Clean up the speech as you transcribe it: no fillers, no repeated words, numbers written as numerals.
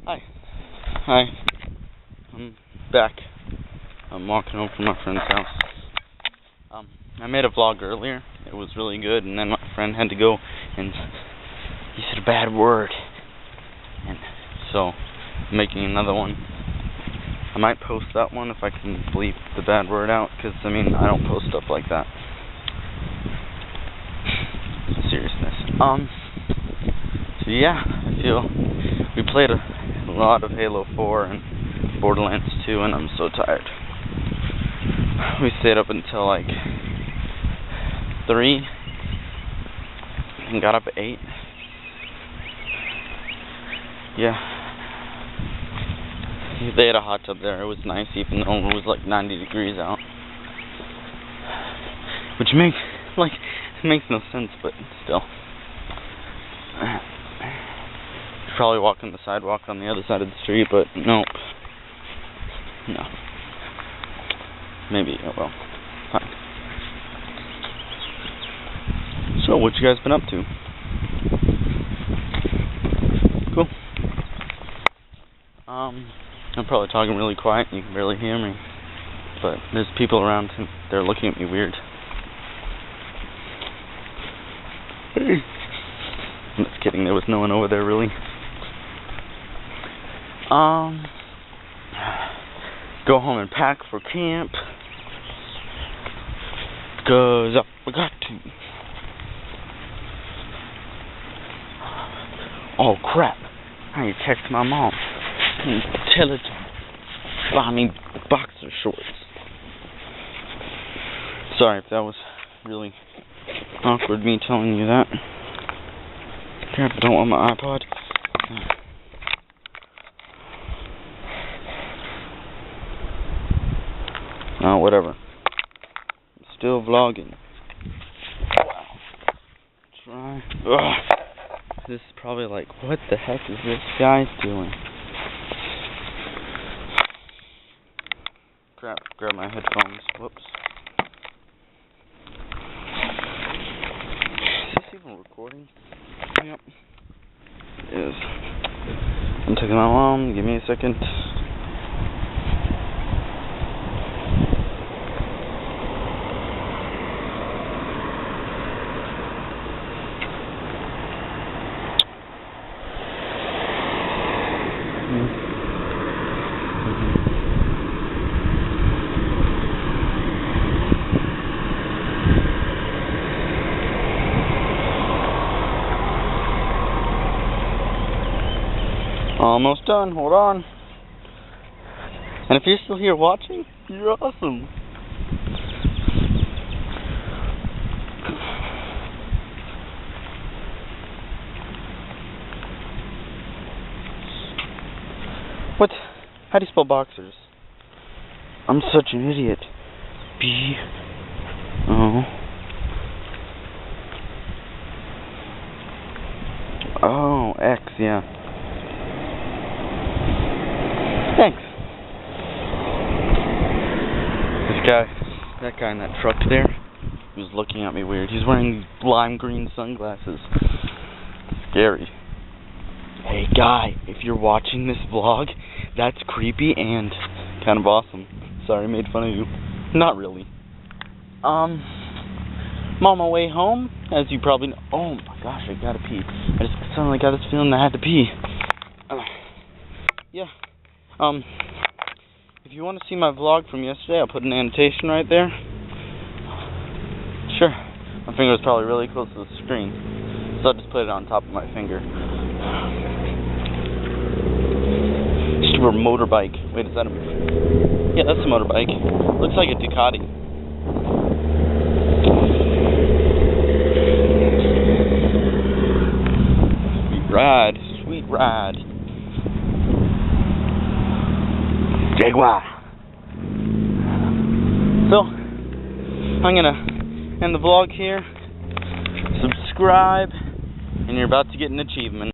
Hi. Hi. I'm back. I'm walking home from my friend's house. I made a vlog earlier. It was really good, and then my friend had to go, and he said a bad word. And so, I'm making another one. I might post that one if I can bleep the bad word out, because, I mean, I don't post stuff like that. Seriousness. So yeah, I feel we played a lot of Halo 4 and Borderlands 2, and I'm so tired. We stayed up until like 3 and got up at 8. Yeah. They had a hot tub there. It was nice, even though it was like 90 degrees out. Which makes no sense, but still. Probably walking the sidewalk on the other side of the street, but nope. No. Maybe, oh well. Fine. So, what you guys been up to? Cool. I'm probably talking really quiet, you can barely hear me. But there's people around, and they're looking at me weird. I'm just kidding, there was no one over there, really. Go home and pack for camp, because I forgot to. Oh crap, I need to text my mom and tell her to buy me boxer shorts. Sorry if that was really awkward, me telling you that. Crap, I don't want my iPod. Oh, whatever. I'm still vlogging. Wow. Try. Ugh. This is probably like, what the heck is this guy doing? Crap, grab my headphones. Whoops. Is this even recording? Yep. It is. I'm taking my mom. Give me a second. Almost done, hold on. And if you're still here watching, you're awesome. What? How do you spell boxers? I'm such an idiot. B-O. Oh, X, yeah. Thanks. That guy in that truck there, he was looking at me weird. He's wearing lime green sunglasses. Scary. Hey guy, if you're watching this vlog, that's creepy and kind of awesome. Sorry I made fun of you. Not really. I'm on my way home, as you probably know. Oh my gosh, I gotta pee. I just suddenly got this feeling that I had to pee. Yeah. If you want to see my vlog from yesterday, I'll put an annotation right there. Sure. My finger is probably really close to the screen, so I'll just put it on top of my finger. Stupid motorbike. Wait, is that a... Yeah, that's a motorbike. Looks like a Ducati. Sweet ride. Sweet ride. Jaguar. So, I'm gonna end the vlog here. Subscribe, and you're about to get an achievement.